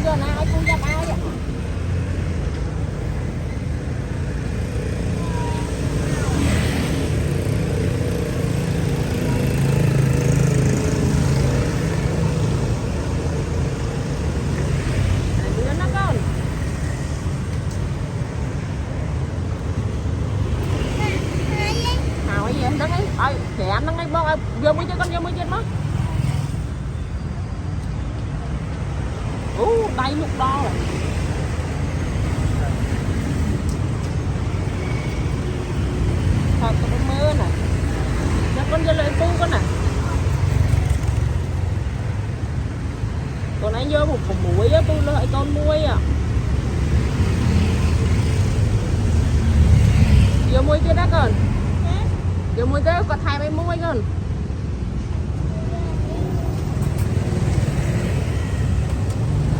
chưa nào ai cũng dám ai vậy. Trẻ nó ngay bông vừa mới cho con vừa mới chết mất. Tay lúc đo rồi. Thật có mưa nè. Cho con cho lên tu con nè. Còn anh vô một muối á, tôi lợi con muối à. Vô muối kia đó con. Vô muối kia có thay mấy muối con.